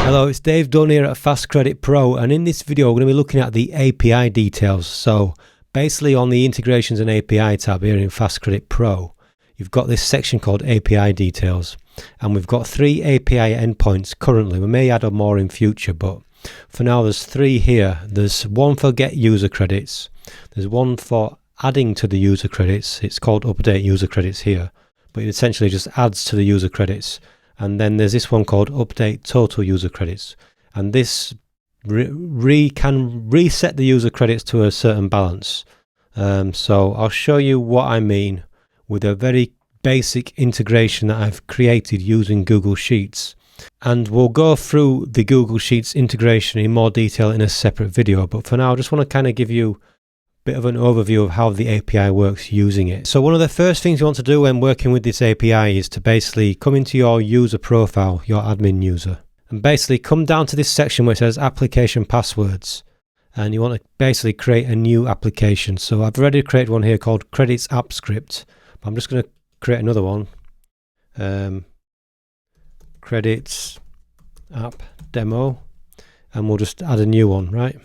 Hello, it's Dave Dunn here at FastCredit Pro, and in this video we're going to be looking at the API details. So basically on the Integrations and API tab here in FastCredit Pro, you've got this section called API details, and we've got 3 API endpoints currently. We may add on more in future, but for now there's 3 here. There's one for get user credits, there's one for adding to the user credits, it's called update user credits here, but it essentially just adds to the user credits. And then there's this one called update total user credits, and this can reset the user credits to a certain balance. So I'll show you what I mean with a very basic integration that I've created using Google Sheets, and we'll go through the Google Sheets integration in more detail in a separate video, but for now I just want to kind of give you bit of an overview of how the API works using it. So one of the first things you want to do when working with this API is to basically come into your user profile, your admin user, and basically come down to this section where it says application passwords, and you want to basically create a new application. So I've already created one here called credits app script, but I'm just going to create another one, credits app demo, and we'll just add a new one, right?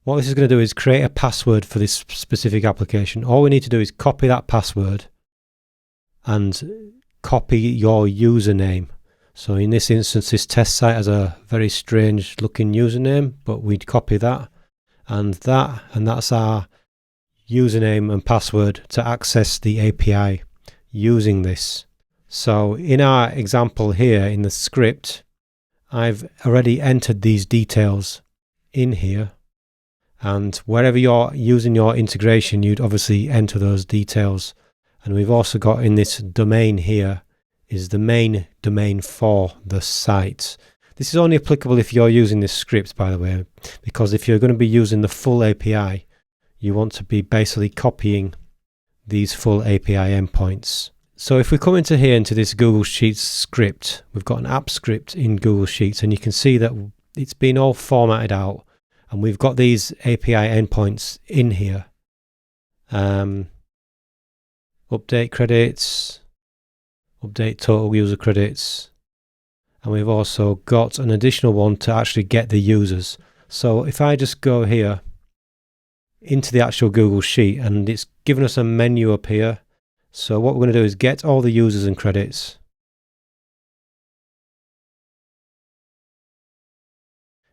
What this is going to do is create a password for this specific application. All we need to do is copy that password and copy your username. So in this instance, this test site has a very strange looking username, but we'd copy that, and that's our username and password to access the API using this. So in our example here in the script, I've already entered these details in here. And wherever you're using your integration, you'd obviously enter those details. And we've also got in this domain here is the main domain for the site. This is only applicable if you're using this script, by the way, because if you're going to be using the full API, you want to be basically copying these full API endpoints. So if we come into here into this Google Sheets script, we've got an app script in Google Sheets, and you can see that it's been all formatted out. And we've got these API endpoints in here. Update credits, update total user credits, and we've also got an additional one to actually get the users. So if I just go here into the actual Google Sheet, and it's given us a menu up here. So what we're going to do is get all the users and credits.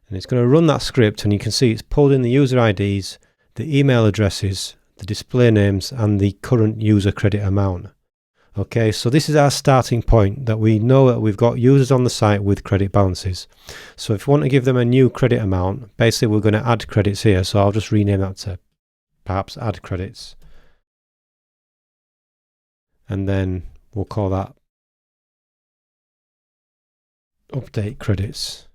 And it's going to run that script, and you can see it's pulled in the user IDs, the email addresses, the display names, and the current user credit amount. Okay, so this is our starting point, that we know that we've got users on the site with credit balances. So if we want to give them a new credit amount, basically we're going to add credits here. So I'll just rename that to perhaps add credits. And then we'll call that update credits.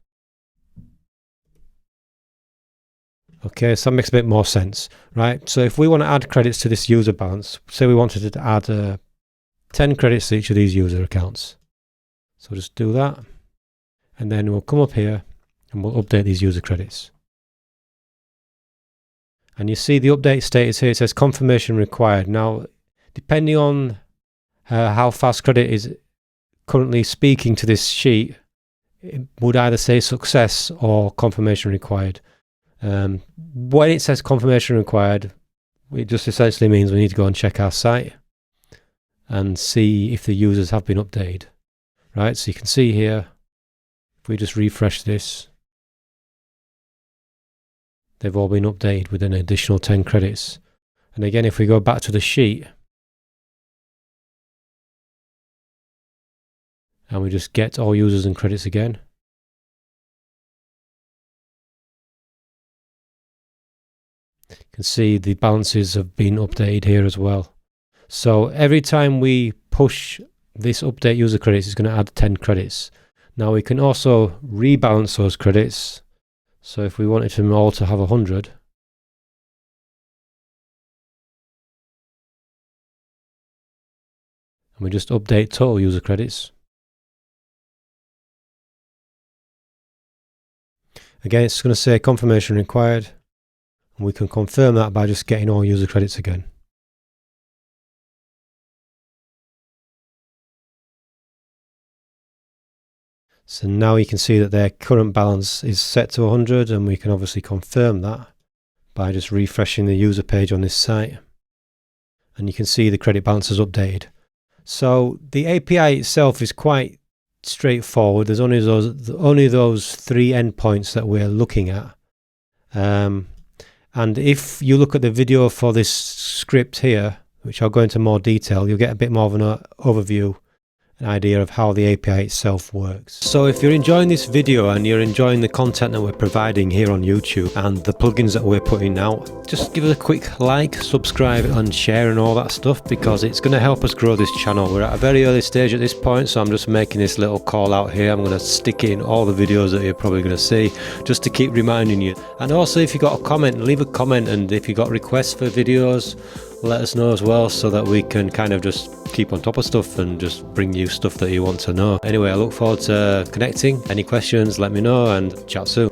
Okay, so that makes a bit more sense, right? So if we want to add credits to this user balance, say we wanted to add 10 credits to each of these user accounts. So just do that, and then we'll come up here and we'll update these user credits. And you see the update status here, it says confirmation required. Now, depending on how FastCredit is currently speaking to this sheet, it would either say success or confirmation required. When it says confirmation required, it just essentially means we need to go and check our site and see if the users have been updated, right? So you can see here, if we just refresh this, they've all been updated with an additional 10 credits. And again, if we go back to the sheet and we just get all users and credits again, you can see the balances have been updated here as well. So every time we push this update user credits, it's going to add 10 credits. Now we can also rebalance those credits. So if we wanted them all to have 100, and we just update total user credits, again it's going to say confirmation required. And we can confirm that by just getting all user credits again. So now you can see that their current balance is set to 100, and we can obviously confirm that by just refreshing the user page on this site. And you can see the credit balance is updated. So the API itself is quite straightforward. There's only those 3 endpoints that we're looking at. And if you look at the video for this script here, which I'll go into more detail, you'll get a bit more of an overview, an idea of how the API itself works. So if you're enjoying this video and you're enjoying the content that we're providing here on YouTube and the plugins that we're putting out, just give us a quick like, subscribe and share and all that stuff, because it's going to help us grow this channel. We're at a very early stage at this point, so I'm just making this little call out here. I'm going to stick in all the videos that you're probably going to see, just to keep reminding you. And also, if you got a comment, leave a comment, and if you got requests for videos, let us know as well, so that we can kind of just keep on top of stuff and just bring you stuff that you want to know. Anyway, I look forward to connecting. Any questions, let me know, and chat soon.